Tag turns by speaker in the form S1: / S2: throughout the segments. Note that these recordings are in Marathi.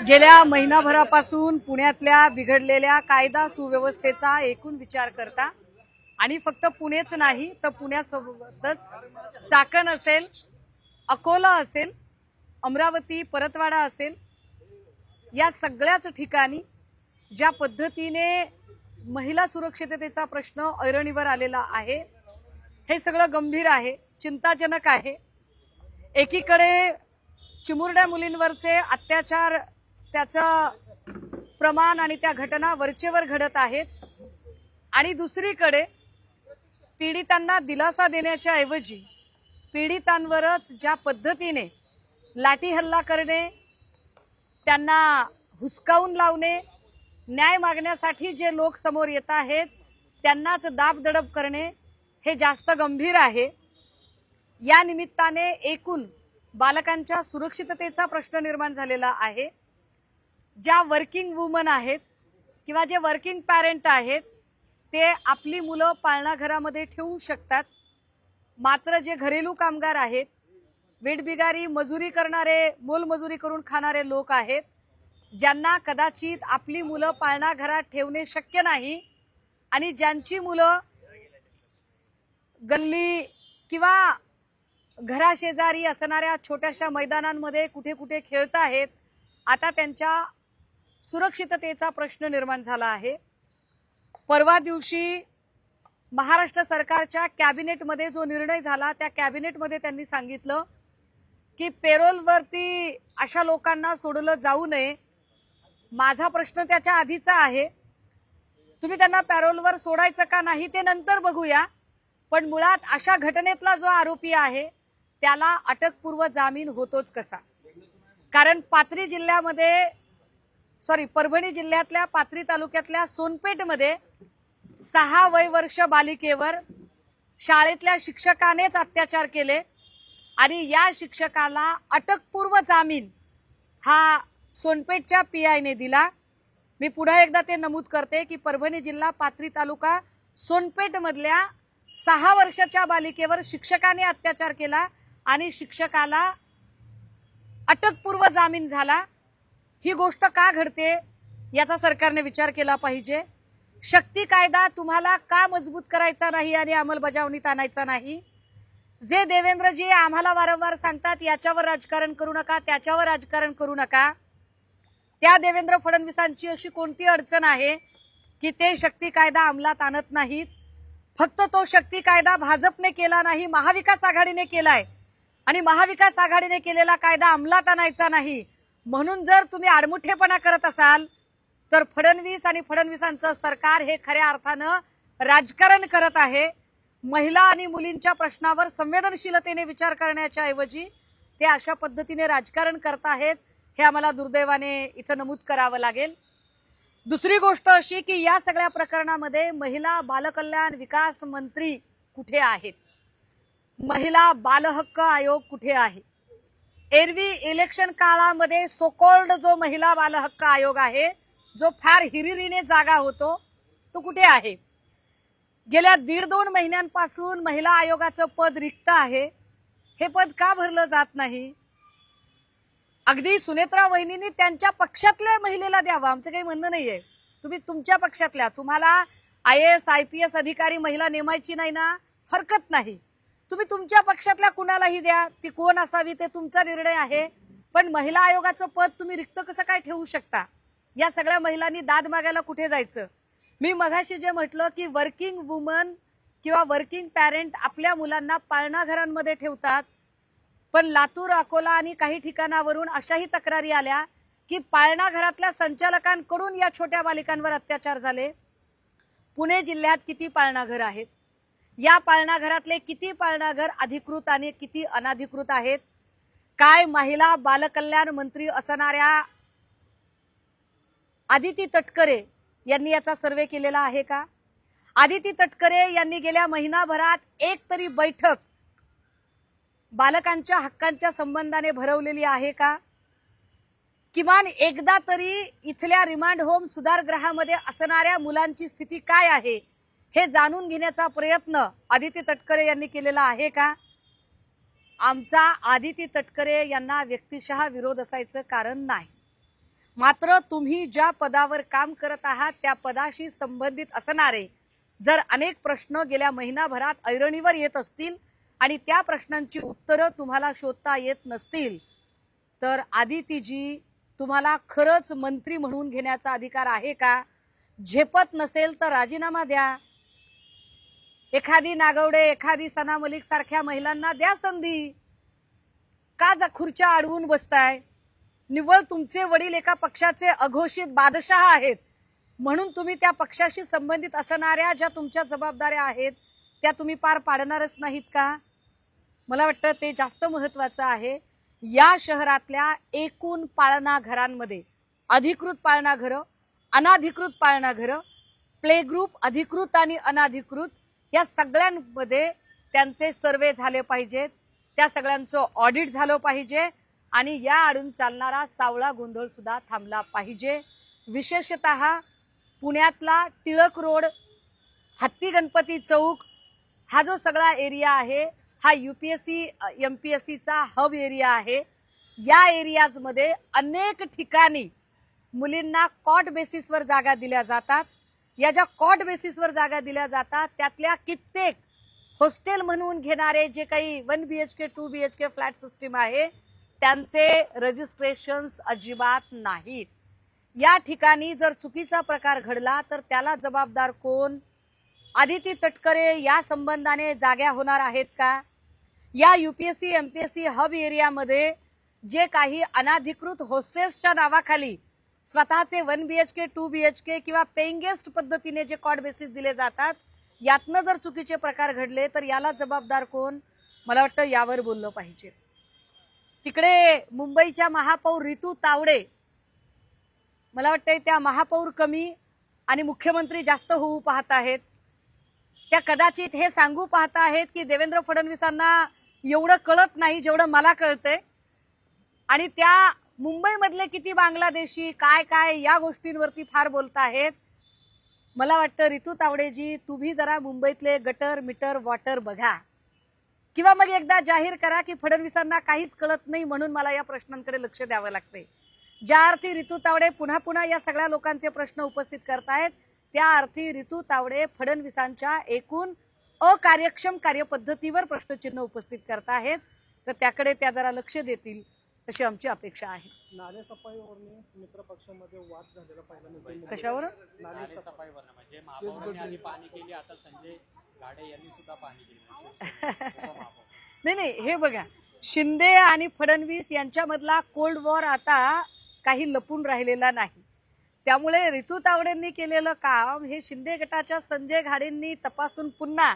S1: गेल्या महिनाभरापासून पुण्यातल्या बिघडलेल्या कायदा सुव्यवस्थेचा एकूण विचार करता आणि फक्त पुणेच नाही तर पुण्यासोबतच चाकण असेल, अकोला असेल, अमरावती, परतवाडा असेल, या सगळ्याच ठिकाणी ज्या पद्धतीने महिला सुरक्षिततेचा प्रश्न ऐरणीवर आलेला आहे हे सगळं गंभीर आहे, चिंताजनक आहे। एकीकडे चिमुरड्या मुलींवरचे अत्याचार, त्याचं प्रमाण आणि त्या घटना वरचेवर घडत आहेत आणि दुसरीकडे पीडितांना दिलासा देण्याच्या ऐवजी पीडितांवरच ज्या पद्धतीने लाठी हल्ला करणे, त्यांना हुसकावून लावणे, न्याय मागण्यासाठी जे लोक समोर येत आहेत त्यांनाच दाबदडप करणे हे जास्त गंभीर आहे। या निमित्ताने एकूण बालकांच्या सुरक्षिततेचा प्रश्न निर्माण झालेला आहे। ज्या वर्किंग वुमन आहेत किंवा जे वर्किंग पॅरेंट आहेत ते आपली मुलं पाळणाघरामध्ये ठेवू शकतात, मात्र जे घरेलू कामगार आहेत, वेठबिगारी मजुरी करणारे, मोलमजुरी करून खाणारे लोक आहेत, ज्यांना कदाचित आपली मुलं पाळणाघरात ठेवणे शक्य नाही आणि ज्यांची मुलं गल्ली किंवा घराशेजारी असणाऱ्या छोट्याशा मैदानांमध्ये कुठे कुठे खेळत आहेत, आता त्यांच्या सुरक्षिततेचा प्रश्न निर्माण झाला आहे। परवा दिवशी महाराष्ट्र सरकारच्या कॅबिनेटमध्ये जो निर्णय झाला त्या कॅबिनेटमध्ये त्यांनी सांगितलं की पेरोलवरती अशा लोकांना सोडलं जाऊ नये। माझा प्रश्न त्याच्या आधीचा आहे, तुम्ही त्यांना पॅरोलवर सोडायचं का नाही ते नंतर बघूया, पण मुळात अशा घटनेतला जो आरोपी आहे त्याला अटकपूर्व जामीन होतोच कसा? कारण परभणी जिल्ह्यातल्या पाथरी तालुक्यातल्या सोनपेठमध्ये 6 वर्ष बालिकेवर शाळेतल्या शिक्षकानेच अत्याचार केले आणि या शिक्षकाला अटकपूर्व जामीन हा सोनपेठच्या पीआयने दिला। मी पुन्हा एकदा ते नमूद करते की परभणी जिल्हा पाथरी तालुका सोनपेठ मधल्या 6 वर्षाच्या बालिकेवर शिक्षकाने अत्याचार केला आणि शिक्षकाला अटकपूर्व जामीन झाला। ही गोष्ट का घडते याचा सरकारने विचार केला पाहिजे। शक्ती कायदा तुम्हाला का मजबूत करायचा नाही आणि अंमलबजावणीत आणायचा नाही? जे देवेंद्रजी आम्हाला वारंवार सांगतात याच्यावर राजकारण करू नका, त्याच्यावर राजकारण करू नका, त्या देवेंद्र फडणवीसांची अशी कोणती अडचण आहे की ते शक्ती कायदा अंमलात आणत नाहीत? फक्त तो शक्ती कायदा भाजपने केला नाही, महाविकास आघाडीने केलाय आणि महाविकास आघाडीने केलेला कायदा अंमलात आणायचा नाही म्हणून जर तुम्ही आडमुठेपणा करत असाल तर फडणवीस आणि फडणवीसांचं सरकार हे खऱ्या अर्थानं राजकारण करत आहे। महिला आणि मुलींच्या प्रश्नावर संवेदनशीलतेने विचार करण्याच्या ऐवजी ते अशा पद्धतीने राजकारण करत आहेत, हे आम्हाला दुर्दैवाने इथं नमूद करावं लागेल। दुसरी गोष्ट अशी की या सगळ्या प्रकरणामध्ये महिला बालकल्याण विकास मंत्री कुठे आहेत? महिला बालहक्क आयोग कुठे आहे? एरवी इलेक्शन काळामध्ये सोकॉल्ड जो महिला बालहक्क आयोग आहे, जो फार हिरिरीने जागा होतो, तो कुठे आहे? गेल्या 1.5-2 महिन्यांपासून महिला आयोगाचं पद रिक्त आहे। हे पद का भरलं जात नाही? अगदी सुनेत्रा वहिनींनी त्यांच्या पक्षातल्या महिलेला द्यावं, आमचं काही म्हणणं नाहीये। तुम्ही तुमच्या पक्षातल्या, तुम्हाला IAS IPS अधिकारी महिला नेमायची नाही ना, हरकत नाही, तुम्ही तुमच्या पक्षातल्या कुणालाही द्या, ती कोण असावी ते तुमचा निर्णय आहे, पण महिला आयोगाचं पद तुम्ही रिक्त कसं काय ठेवू शकता? या सगळ्या महिलांनी दाद मागायला कुठे जायचं? मी मगाशी जे म्हटलं की वर्किंग वुमन किंवा वर्किंग पॅरेंट आपल्या मुलांना पाळणाघरांमध्ये ठेवतात, पण लातूर, अकोला आणि काही ठिकाणावरून अशाही तक्रारी आल्या की पाळणाघरातल्या संचालकांकडून या छोट्या बालिकांवर अत्याचार झाले। पुणे जिल्ह्यात किती पाळणाघर आहेत? या पाळणाघरातले किती पाळणाघर अधिकृत आणि किती अनधिकृत आहेत? काय महिला बालकल्याण मंत्री असणाऱ्या आदिती तटकरे यांनी याचा सर्वे केलेला आहे का? आदिती तटकरे यांनी गेल्या महिनाभरात एक तरी बैठक बालकांच्या हक्कांच्या संबंधाने भरवलेली आहे का? किमान एकदा तरी इथल्या रिमांड होम सुधारगृहामध्ये असणाऱ्या मुलांची स्थिती काय आहे हे जाणून घेण्याचा प्रयत्न आदिती तटकरे यांनी केलेला आहे का? आमचा आदिती तटकरे यांना व्यक्तिशः विरोध असायचं कारण नाही। मात्र तुम्ही ज्या पदावर काम करत आहात त्या पदाशी संबंधित असणारे जर अनेक प्रश्न गेल्या महिनाभरात ऐरणीवर येत असतील आणि त्या प्रश्नांची उत्तरं तुम्हाला शोधता येत नसतील तर आदितीजी तुम्हाला खरंच मंत्री म्हणून घेण्याचा अधिकार आहे का? झेपत नसेल तर राजीनामा द्या. एखादी नागवडे, एखादी सना मलिक सारख्या महिलांना द्या संधी. का खुर्च्या अडवून बसताय? निव्वळ तुमचे वडील एका पक्षाचे अघोषित बादशाह आहेत म्हणून तुम्ही त्या पक्षाशी संबंधित असणाऱ्या ज्या तुमच्या जबाबदाऱ्या आहेत त्या तुम्ही पार पाडणारच नाहीत का? मला वाटतं ते जास्त महत्वाचं आहे. या शहरातल्या एकूण पाळणा घरांमध्ये अधिकृत पाळणा घरं, अनाधिकृत पाळणा घरं, प्ले ग्रुप अधिकृत आणि अनाधिकृत या सगळ्यांमध्ये त्यांचे सर्वे झाले पाहिजेत. त्या सगळ्यांचं ऑडिट झालं पाहिजे आणि या आडून चालणारा सावळा गोंधळ सुद्धा थांबला पाहिजे. विशेषतः पुण्यातला टिळक रोड, हत्ती गणपती चौक हा जो सगळा एरिया आहे हा UPSC MPSCचा हब एरिया आहे. या एरियाजमध्ये अनेक ठिकाणी मुलींना कॉट बेसिसवर जागा दिल्या जातात. या ज्या कॉट बेसिसवर जागा दिल्या जातात त्यातल्या कित्येक हॉस्टेल म्हणून घेणारे जे काही 1 BHK 2 BHK फ्लॅट सिस्टीम आहे त्यांचे रजिस्ट्रेशन्स अजिबात नाहीत. या ठिकाणी जर चुकीचा प्रकार घडला तर त्याला जबाबदार कोण? आदिती तटकरे या संबंधाने जाग्या होणार आहेत का? या UPSC MPSC हब एरियामध्ये जे काही अनाधिकृत हॉस्टेल्सच्या नावाखाली स्वतःचे 1 BHK 2 BHK किंवा पेइंग गेस्ट पद्धतीने जे कॉट बेसिस दिले जातात यातनं जर चुकीचे प्रकार घडले तर याला जबाबदार कोण? मला वाटतं यावर बोललं पाहिजे. तिकडे मुंबईच्या महापौर रितू तावडे, मला वाटतं त्या महापौर कमी आणि मुख्यमंत्री जास्त होऊ पाहत आहेत. त्या कदाचित हे सांगू पाहत आहेत की देवेंद्र फडणवीसांना एवढं कळत नाही जेवढं मला कळतंय आणि त्या मुंबईमधले किती बांगलादेशी काय काय या गोष्टींवरती फार बोलत आहेत. मला वाटतं रितू तावडेजी तुम्ही जरा मुंबईतले गटर मीटर वॉटर बघा किंवा मग एकदा जाहीर करा की फडणवीसांना काहीच कळत नाही म्हणून मला या प्रश्नांकडे लक्ष द्यावं लागतंय. ज्या अर्थी रितू तावडे पुन्हा पुन्हा या सगळ्या लोकांचे प्रश्न उपस्थित करतायत त्या अर्थी रितू तावडे फडणवीसांच्या एकूण अकार्यक्षम कार्यपद्धतीवर प्रश्नचिन्ह उपस्थित करतायत. तर त्याकडे त्या जरा लक्ष देतील अशी आमची अपेक्षा आहे.
S2: नाले सफाईवरून मित्र पक्षामध्ये वाद झालेला पहिला.
S1: कशावर?
S2: नाले सफाईवर म्हणजे महापौरांनी आधी पाहणी केली, आता संजय गाडे यांनी सुद्धा पाहणी केली.
S1: नाही, हे बघा, शिंदे आणि फडणवीस यांच्यामधला कोल्ड वॉर आता काही लपून राहिलेला नाही. त्यामुळे रितू तावडेंनी केलेलं काम हे शिंदे गटाच्या संजय घाडेंनी तपासून पुन्हा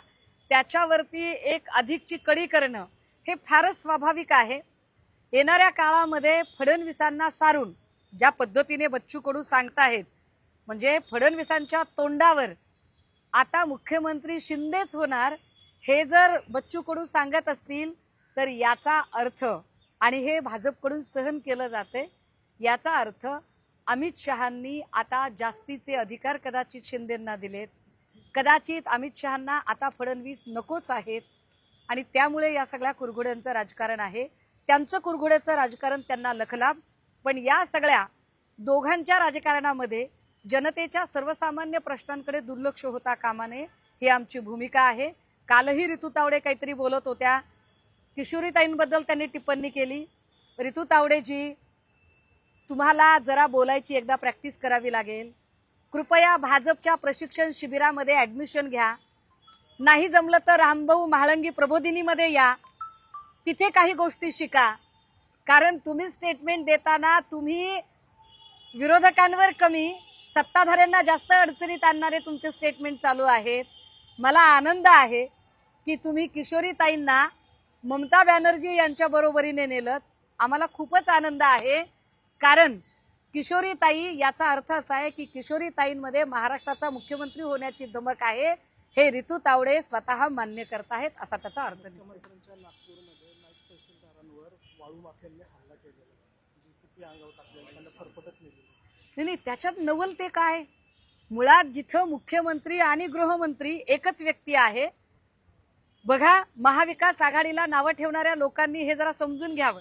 S1: त्याच्यावरती एक अधिकची कडी करणं हे फारच स्वाभाविक आहे. येणाऱ्या काळामध्ये फडणवीसांना सारून ज्या पद्धतीने बच्चू कडू सांगताहेत म्हणजे फडणवीसांच्या तोंडावर आता मुख्यमंत्री शिंदेच होणार हे जर बच्चू कडू सांगत असतील तर याचा अर्थ, आणि हे भाजपकडून सहन केलं जाते, याचा अर्थ अमित शहांनी आता जास्तीचे अधिकार कदाचित शिंदेंना दिलेत. कदाचित अमित शहांना आता फडणवीस नकोच आहेत आणि त्यामुळे या सगळ्या कुरघोड्यांचं राजकारण आहे. त्यांचं कुरघोड्याचं राजकारण त्यांना लखलाभ. पण या सगळ्या दोघांच्या राजकारणामध्ये जनतेच्या सर्वसामान्य प्रश्नांकडे दुर्लक्ष होता कामा नये ही आमची भूमिका आहे. कालही रितू तावडे काहीतरी बोलत होत्या, किशोरीताईंबद्दल त्यांनी टिप्पणी केली. रितू तावडेजी तुम्हाला जरा बोलायची एकदा प्रॅक्टिस करावी लागेल. कृपया भाजपच्या प्रशिक्षण शिबिरामध्ये ऍडमिशन घ्या. नाही जमलं तर रामभाऊ म्हाळंगी प्रबोधिनीमध्ये या, तिथे काही गोष्टी शिका. कारण तुम्ही स्टेटमेंट देताना तुम्ही विरोधकांवर कमी सत्ताधाऱ्यांना जास्त अडचणीत आणणारे तुमचे स्टेटमेंट चालू आहेत. मला आनंद आहे की तुम्ही किशोरीताईंना ममता बॅनर्जी यांच्या बरोबरीने नेलत. आम्हाला खूपच आनंद आहे कारण किशोरीताई याचा अर्थ असा आहे की किशोरीताईंमध्ये महाराष्ट्राचा मुख्यमंत्री होण्याची धमक आहे हे रितू तावडे स्वतः मान्य करतायत असा त्याचा अर्थ.
S2: मुख्यमंत्र्यांच्या नागपूरमध्ये नाईक तहसीलदारांवर वाळू माफियांनी हल्ला केलेला, GCP अंगावर टाकलेला, त्यांना फरफटत
S1: नाही, त्याच्यात नवल ते काय? मुळात जिथं मुख्यमंत्री आणि गृहमंत्री एकच व्यक्ती आहे. बघा, महाविकास आघाडीला नावं ठेवणाऱ्या लोकांनी हे जरा समजून घ्यावं.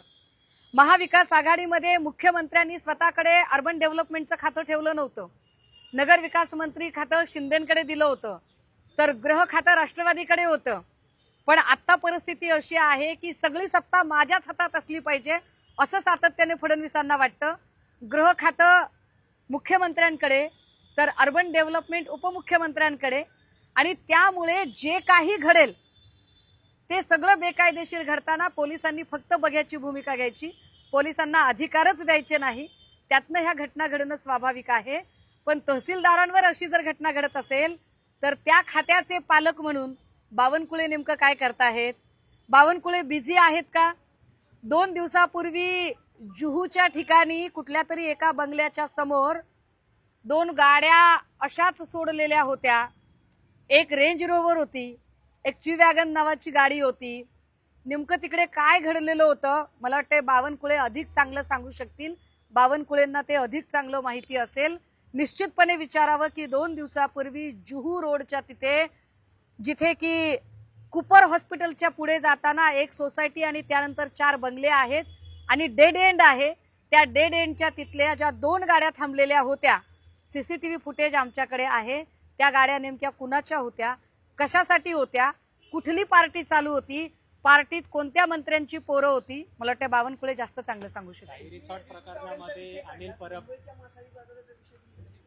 S1: महाविकास आघाडीमध्ये मुख्यमंत्र्यांनी स्वतःकडे अर्बन डेव्हलपमेंटचं खातं ठेवलं नव्हतं. नगर विकास मंत्री खातं शिंदेकडे दिलं होतं, तर गृह खातं राष्ट्रवादीकडे होतं. पण आता परिस्थिती अशी आहे की सगळी सत्ता माझ्याच हातात असली पाहिजे असं सातत्याने फडणवीसांना वाटतं. गृह खातं मुख्यमंत्र्यांकडे, तर अर्बन डेव्हलपमेंट उपमुख्यमंत्र्यांकडे, आणि त्यामुळे जे काही घडेल ते सगळं बेकायदेशीर घडताना पोलिसांनी फक्त बघ्याची भूमिका घ्यायची, पोलिसांना अधिकारच द्यायचे नाही. त्यातनं ह्या घटना घडणं स्वाभाविक आहे. पण तहसीलदारांवर अशी जर घटना घडत असेल तर त्या खात्याचे पालक म्हणून बावनकुळे नेमकं काय करताहेत? बावनकुळे बिझी आहेत का? 2 दिवसापूर्वी जुहूच्या ठिकाणी कुठल्या तरी एका बंगल्याच्या समोर 2 गाड्या अशाच सोडलेल्या होत्या. एक रेंज रोवर होती, एक जी-वॅगन नावाची गाडी होती. नेमकं तिकडे काय घडलेलं होतं मला वाटते बावनकुळे अधिक चांगलं सांगू शकतील. बावनकुळेंना ते अधिक चांगलं माहिती असेल. निश्चितपणे विचारावं की 2 दिवसापूर्वी जुहू रोडच्या तिथे, जिथे की कुपर हॉस्पिटलच्या पुढे जाताना एक सोसायटी आणि त्यानंतर 4 बंगले आहेत आणि डेड एंड आहे, त्या डेड एंडच्या तिथल्या ज्या 2 गाड्या थांबलेल्या होत्या, सीसीटीव्ही फुटेज आमच्याकडे आहे. त्या गाड्या नेमक्या कुणाच्या होत्या, कशासाठी होत्या, कुठली पार्टी चालू होती, पार्टीत कोणत्या मंत्र्यांची पोरं होती, मला वाटतं बावनकुळे जास्त चांगलं सांगू शकतात.
S3: रिसॉर्ट प्रकरणामध्ये अनिल परब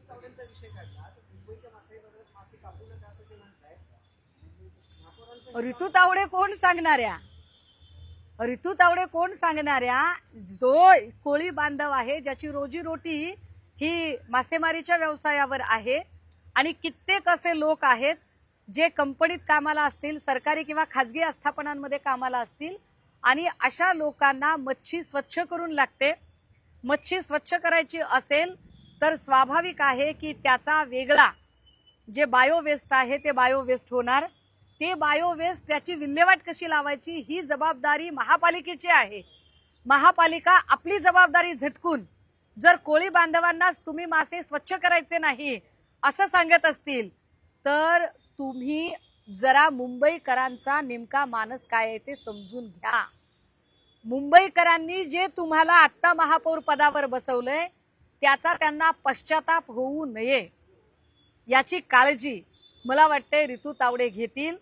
S2: मुंबईच्या विषय काढला तर मुंबईच्या मासे कापू नका असं ते म्हणताय.
S1: ऋतू तावडे कोण सांगणाऱ्या? ऋतू तावडे कोण सांगणाऱ्या? जो कोळी बांधव आहे, ज्याची रोजीरोटी ही मासेमारीच्या व्यवसायावर आहे, आणि कित्येक असे लोक आहेत जे कंपनीत कामाला असतील, सरकारी किंवा खाजगी आस्थापनांमध्ये कामाला असतील, आणि अशा लोकांना मच्छी स्वच्छ करून लागते. मच्छी स्वच्छ करायची असेल तर स्वाभाविक आहे की त्याचा वेगळा जे बायोवेस्ट आहे ते बायोवेस्ट होणार. ते बायोवेस्ट त्याची विल्हेवाट कशी लावायची ही जबाबदारी महापालिकेची आहे. महापालिका आपली जबाबदारी झटकून जर कोळी बांधवांनाच तुम्ही मासे स्वच्छ करायचे नाही असं सांगत असतील तर तुम्ही जरा मुंबईकरांचा नेमका मानस काय आहे ते समजून घ्या. मुंबईकरांनी जे तुम्हाला आत्ता महापौर पदावर बसवलंय त्याचा त्यांना पश्चाताप होऊ नये याची काळजी मला वाटते ऋतू तावडे घेतील.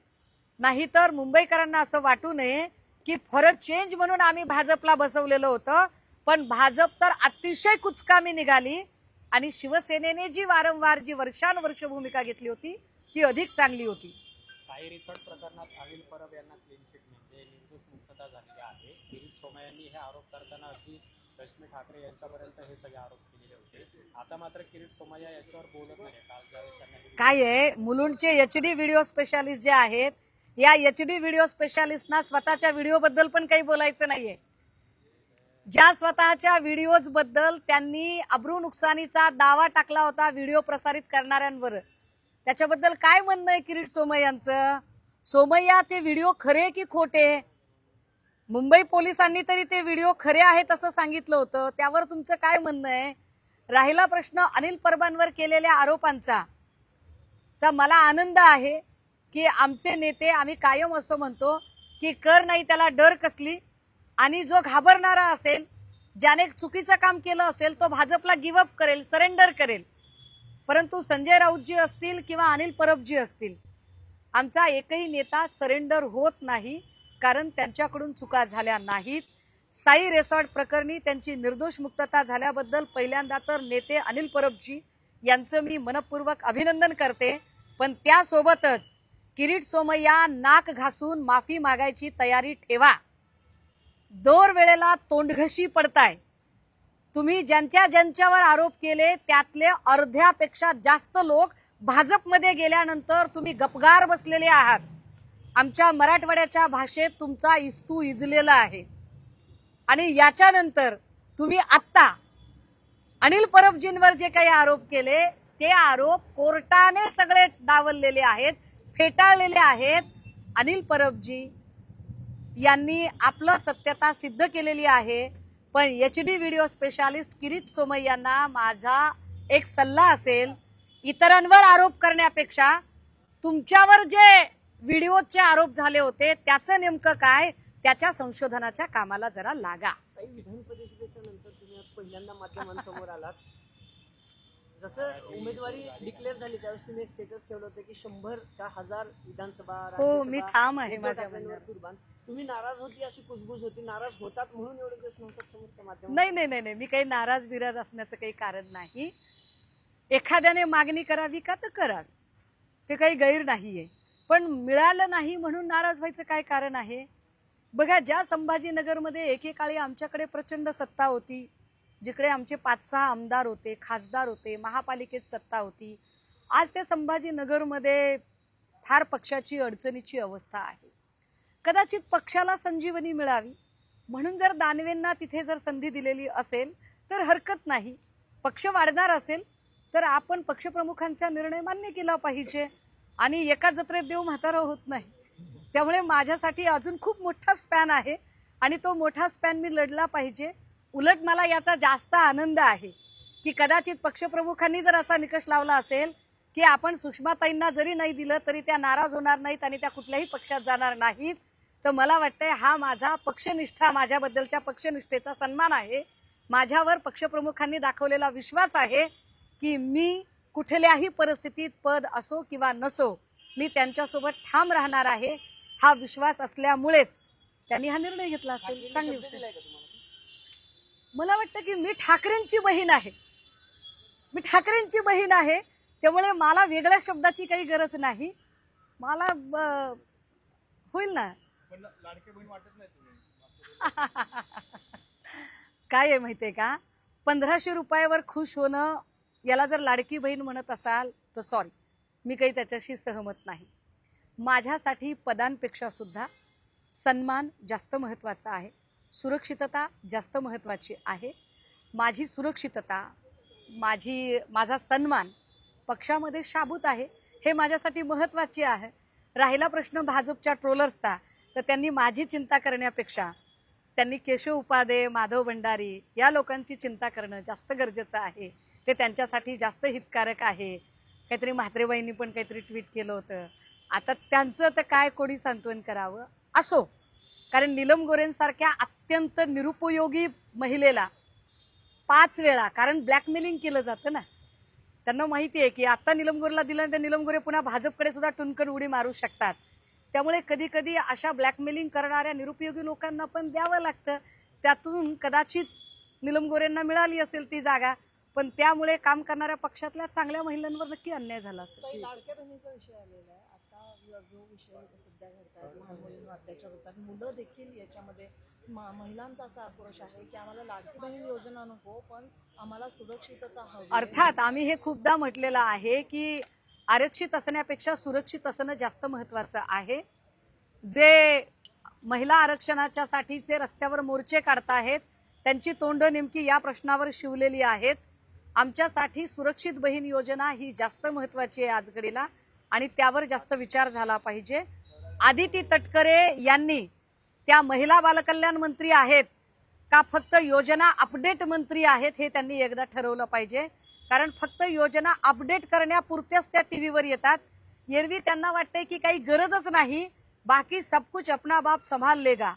S1: नाहीतर मुंबईकरांना असं वाटू नये की फॉर अ चेंज म्हणून आम्ही भाजपला बसवलेलं होतं, पण भाजप तर अतिशय कुचकामी निघाली आणि शिवसेनेने जी वारंवार जी वर्षानुवर्ष भूमिका घेतली होती ती अधिक चांगली होती.
S3: साई रिसॉर्ट प्रकरणात अनिल परब यांना क्लीन चिट म्हणजे निर्दोष मुक्तता झालेली आहे. किरीट सोमय्यांनी हे आरोप करताना अगदी रश्मी ठाकरे यांच्यापर्यंत हे सगळे आरोप केलेले होते. आता मात्र किरीट सोमय्या याच्यावर बोलत नाही. काल ज्यावेळेस त्यांना
S1: काय आहे, मुलुंडचे एचडी व्हिडिओ स्पेशालिस्ट जे आहेत, या एचडी व्हिडिओ स्पेशालिस्टना स्वतःच्या व्हिडिओ बद्दल पण काही बोलायचं नाहीये. ज्या स्वतःच्या व्हिडिओज बद्दल त्यांनी अब्रू नुकसानीचा दावा टाकला होता व्हिडिओ प्रसारित करणाऱ्यांवर, त्याच्याबद्दल काय म्हणणं आहे किरीट सोमय्यांचं? सोमय्या ते व्हिडिओ खरे की खोटे? मुंबई पोलिसांनी तरी ते व्हिडिओ खरे आहेत असं सांगितलं होतं, त्यावर तुमचं काय म्हणणं आहे? राहिला प्रश्न अनिल परबांवर केलेल्या आरोपांचा, तर मला आनंद आहे की आमचे नेते, आम्ही कायम असं म्हणतो की कर नाही त्याला डर कसली, आणि जो घाबरणारा असेल, ज्याने चुकीचं काम केलं असेल तो भाजपला गिव्हअप करेल, सरेंडर करेल. परंतु संजय राऊतजी असतील किंवा अनिल परबजी असतील, आमचा एकही नेता सरेंडर होत नाही, कारण त्यांच्याकडून चुका झाल्या नाहीत. साई रिसॉर्ट प्रकरणी त्यांची निर्दोष मुक्तता झाल्याबद्दल पहिल्यांदा तर नेते अनिल परबजी यांचं मी मनपूर्वक अभिनंदन करते. पण त्यासोबतच किरीट सोमय्या नाक घासून माफी मागायची तयारी ठेवा. दर वेळेला तोंडघशी पडताय. तुम्ही ज्यांच्यावर आरोप केले त्यातले अर्ध्यापेक्षा जास्त लोक भाजपमध्ये गेल्यानंतर तुम्ही गपगार बसलेले आहात. आमच्या मराठवाड्याच्या भाषेत तुमचा इस्तू इजलेला आहे. आणि याच्यानंतर तुम्ही आत्ता अनिल परबजींवर जे काही आरोप केले ते आरोप कोर्टाने सगळे डावललेले आहेत, फेटाळलेले आहेत. अनिल परबजी यांनी आपलं सत्यता सिद्ध केलेली आहे. पण एचडी व्हिडिओ स्पेशालिस्ट किरीट सोमय्यांना माझा एक सल्ला असेल, इतरांवर आरोप करण्यापेक्षा तुमच्यावर जे व्हिडिओचे आरोप झाले होते त्याचं नेमकं काय, त्याच्या संशोधनाच्या कामाला जरा लागा.
S2: काही विधान
S4: पहिल्यांदा माध्यमांसमोर आलात. जसं उमेदवारी डिक्लेअर झाली त्यावेळेस तुम्ही एक स्टेटस ठेवलं होतं की 100 का 1000 विधानसभा
S1: हो, मी ठाम आहे
S4: उद्धव
S1: माझ्या
S4: ठाकरेंवर
S1: म्हणण्यावर.
S4: कुर्बान. तुम्ही नाराज होती अशी कुजबूज होती, नाराज होतात म्हणून एवढे दिवस नव्हतात समोर त्या माध्यमात?
S1: नाही नाही नाही नाही, मी काही नाराज बिराज असण्याचं काही कारण नाही. एखाद्याने मागणी करावी का तर करावी, ते काही गैर नाहीये. पण मिळालं नाही म्हणून नाराज व्हायचं काय कारण आहे? बघा, ज्या संभाजीनगरमध्ये एकेकाळी आमच्याकडे प्रचंड सत्ता होती, जिकडे आमचे 5-6 आमदार होते, खासदार होते, महापालिकेत सत्ता होती, आज त्या संभाजीनगरमध्ये फार पक्षाची अडचणीची अवस्था आहे. कदाचित पक्षाला संजीवनी मिळावी म्हणून जर दानवेंना तिथे जर संधी दिलेली असेल तर हरकत नाही. पक्ष वाढणार असेल तर आपण पक्षप्रमुखांचा निर्णय मान्य केला पाहिजे. आणि एका जत्रेत देव म्हातारा होत नाही. त्यामुळे माझ्यासाठी अजून खूप मोठा स्पॅन आहे आणि तो मोठा स्पॅन मी लढला पाहिजे. उलट मला याचा जास्त आनंद आहे की कदाचित पक्षप्रमुखांनी जर असा निकष लावला असेल की आपण सुषमाताईंना जरी नाही दिलं तरी त्या नाराज होणार नाहीत आणि त्या कुठल्याही पक्षात जाणार नाहीत, तर मला वाटतंय हा माझा पक्षनिष्ठा, माझ्याबद्दलच्या पक्षनिष्ठेचा सन्मान आहे. माझ्यावर पक्षप्रमुखांनी दाखवलेला विश्वास आहे की मी कुठल्याही परिस्थितीत पद असो किंवा नसो मी त्यांच्यासोबत ठाम राहणार आहे. हा विश्वास असल्यामुळेच त्यांनी हा निर्णय घेतला असेल. चांगली गोष्ट.
S4: दिलाय का तुम्हाला?
S1: मला वाटतं की मी ठाकरेंची बहीण आहे, मी ठाकरेंची बहीण आहे. त्यामुळे मला वेगळ्या शब्दाची काही गरज नाही. मला होईल ना.
S2: पण लाडके बहीण वाटत नाही तुम्ही?
S1: काय आहे माहितीये का, 1500 रुपयावर खुश होणं याला जर लाडकी बहीण म्हणत असाल तर सॉरी, मी काही त्याच्याशी सहमत नाही. माझ्यासाठी पदांपेक्षा सुद्धा सन्मान जास्त महत्त्वाचा आहे, सुरक्षितता जास्त महत्त्वाची आहे. माझी सुरक्षितता, माझा सन्मान पक्षामध्ये शाबूत आहे, हे माझ्यासाठी महत्त्वाचे आहे. राहिला प्रश्न भाजपच्या ट्रोलर्सचा, तर त्यांनी माझी चिंता करण्यापेक्षा त्यांनी केशव उपाध्ये, माधव भंडारी या लोकांची चिंता करणं जास्त गरजेचं आहे. ते त्यांच्यासाठी जास्त हितकारक आहे. काहीतरी म्हात्रेबाईंनी पण काहीतरी ट्विट केलं होतं. आता त्यांचं तर काय कोणी सांत्वन करावं असो, कारण नीलम गोरेंसारख्या अत्यंत निरुपयोगी महिलेला 5 वेळा, कारण ब्लॅकमेलिंग केलं जातं ना, त्यांना माहिती आहे की आता नीलम गोरेला दिल्यानंतर नीलम गोरे पुन्हा भाजपकडे सुद्धा टुनकन उडी मारू शकतात. त्यामुळे कधी कधी अशा ब्लॅकमेलिंग करणाऱ्या निरुपयोगी लोकांना पण द्यावं लागतं. त्यातून कदाचित नीलम गोरेंना मिळाली असेल ती जागा, पण त्यामुळे काम करणाऱ्या पक्षातल्या चांगल्या महिलांवर नक्की अन्याय झाला असेल.
S5: काही लाडक्या बहिणीचा विषय आलेला आहे. आता जो विषय सध्या घडतात, लहान मुलींवर अत्याचार होतात, मुलं देखील याच्यामध्ये महिलांचा असा आक्रोश आहे की आम्हाला लाडकी बहीण योजना नको, पण आम्हाला सुरक्षितता हवी.
S1: अर्थात आम्ही हे खूपदा म्हटलेलं आहे की आरक्षित असण्यापेक्षा सुरक्षित असणं जास्त महत्वाचं आहे. जे महिला आरक्षणाच्या साठीचे रस्त्यावर मोर्चे काढताहेत त्यांची तोंड नेमकी या प्रश्नावर शिवलेली आहेत. आमच्यासाठी सुरक्षित बहीण योजना ही जास्त महत्वाची आहे आज घडीला आणि त्यावर जास्त विचार झाला पाहिजे. आदिती तटकरे यांनी त्या महिला बालकल्याण मंत्री आहेत का फक्त योजना अपडेट मंत्री आहेत हे त्यांनी एकदा ठरवलं पाहिजे. कारण फक्त योजना अपडेट करण्यापुरत्याच त्या टीव्हीवर येतात. एरवी त्यांना वाटतंय की काही गरजच नाही, बाकी सब कुछ अपना बाप संभाल लेगा.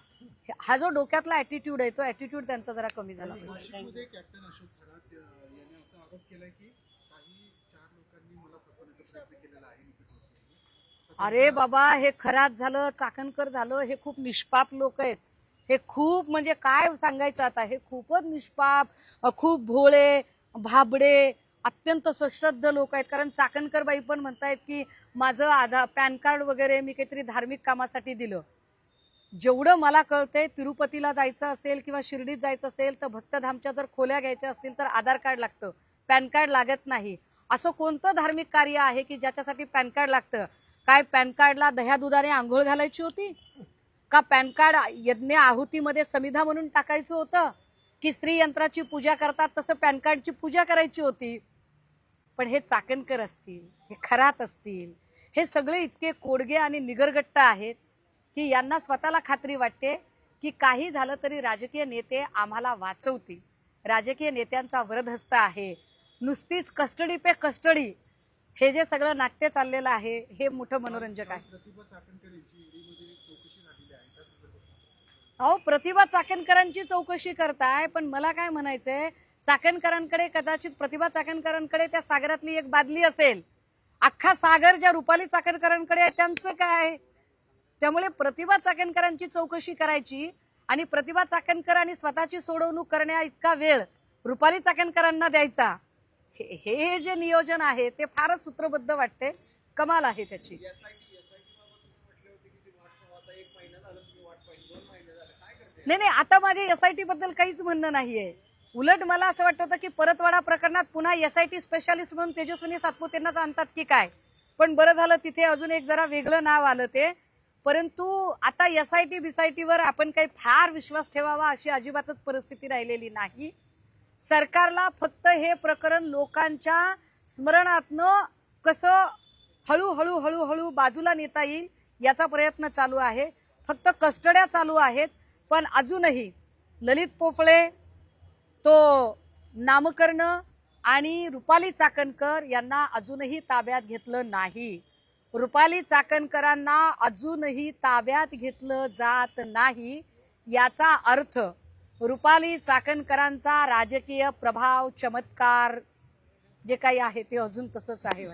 S1: हा जो डोक्यातला ऍटिट्यूड आहे तो ऍटिट्यूड त्यांचा जरा कमी झाला पाहिजे.
S2: नाशिकमध्ये कॅप्टन अशोक खरात याने असा आरोप केलाय की काही 4 लोकांनी मला फसवण्याचा प्रयत्न केलेला आहे.
S1: अरे बाबा, हे खरात झालं, चाकणकर झालं, हे खूप निष्पाप लोक आहेत. हे खूप म्हणजे काय सांगायचं आता, हे खूपच निष्पाप, खूप भोळे भाबडे अत्यंत सश्रद्ध लोक आहेत. कारण चाकणकर बाई पण म्हणतायत की माझं आधार पॅन कार्ड वगैरे मी काहीतरी धार्मिक कामासाठी दिलं. जेवढं मला कळतंय, तिरुपतीला जायचं असेल किंवा शिर्डीत जायचं असेल तर भक्तधामच्या जर खोल्या घ्यायच्या असतील तर आधार कार्ड लागतं, पॅन कार्ड लागत नाही. असं कोणतं धार्मिक कार्य आहे की ज्याच्यासाठी पॅन कार्ड लागतं? काय पॅन कार्डला दह्या दुधाने आंघोळ घालायची होती का? पॅन कार्ड यज्ञ आहुतीमध्ये समिधा म्हणून टाकायचं होतं की स्त्री यंत्राची पूजा करतात तसं पॅन कार्डची पूजा करायची होती? पण हे चाकणकर असतील, हे खरात असतील, हे सगळे इतके कोडगे आणि निगरगट्ट आहेत की यांना स्वतःला खात्री वाटते की काही झालं तरी राजकीय नेते आम्हाला वाचवतील. राजकीय नेत्यांचा वरदहस्त आहे. नुसतीच कस्टडी पे कस्टडी हे जे सगळं नाट्य चाललेलं आहे हे मोठं मनोरंजक आहे.
S2: प्रतिभा चाकणकर यांची ईडीमध्ये चौकशी झालेली आहे त्या संदर्भात.
S1: अहो, प्रतिभा चाकणकरांची चौकशी करताय, पण मला काय म्हणायचंय, चाकणकरांकडे, कदाचित प्रतिभा चाकणकरांकडे त्या सागरातली एक बादली असेल, अख्खा सागर ज्या रुपाली चाकणकरांकडे आहे त्यांचं काय? त्यामुळे प्रतिभा चाकणकरांची चौकशी करायची आणि प्रतिभा चाकणकर आणि स्वतःची सोडवणूक करण्या इतका वेळ रुपाली चाकणकरांना द्यायचा, हे जे नियोजन आहे ते फारच सूत्रबद्ध वाटते. कमाल आहे त्याची. नाही, आता माझे SIT बद्दल काहीच म्हणणं नाहीये. उलट मला असं वाटत होतं की परतवाडा प्रकरणात पुन्हा SIT स्पेशालिस्ट म्हणून तेजस्विनी सातपुतेंनाच आणतात की काय, पण बरं झालं तिथे अजून एक जरा वेगळं नाव आलं ते. परंतु आता SIT बिसायटीवर आपण काही फार विश्वास ठेवावा अशी अजिबातच परिस्थिती राहिलेली नाही. सरकारला फक्त हे प्रकरण लोकांच्या स्मरणातनं कसं हळूहळू हळूहळू बाजूला नेता येईल याचा प्रयत्न चालू आहे. फक्त कस्टड्या चालू आहेत, पण अजूनही ललित पोफळे, तो नामकर्ण आणि रुपाली चाकणकर यांना अजूनही ताब्यात घेतलं नाही. रुपाली चाकणकरांना अजूनही ताब्यात घेतलं जात नाही. याचा अर्थ रुपाली चाकणकरांचा राजकीय प्रभाव, चमत्कार जे काही आहे ते अजून तसंच आहे.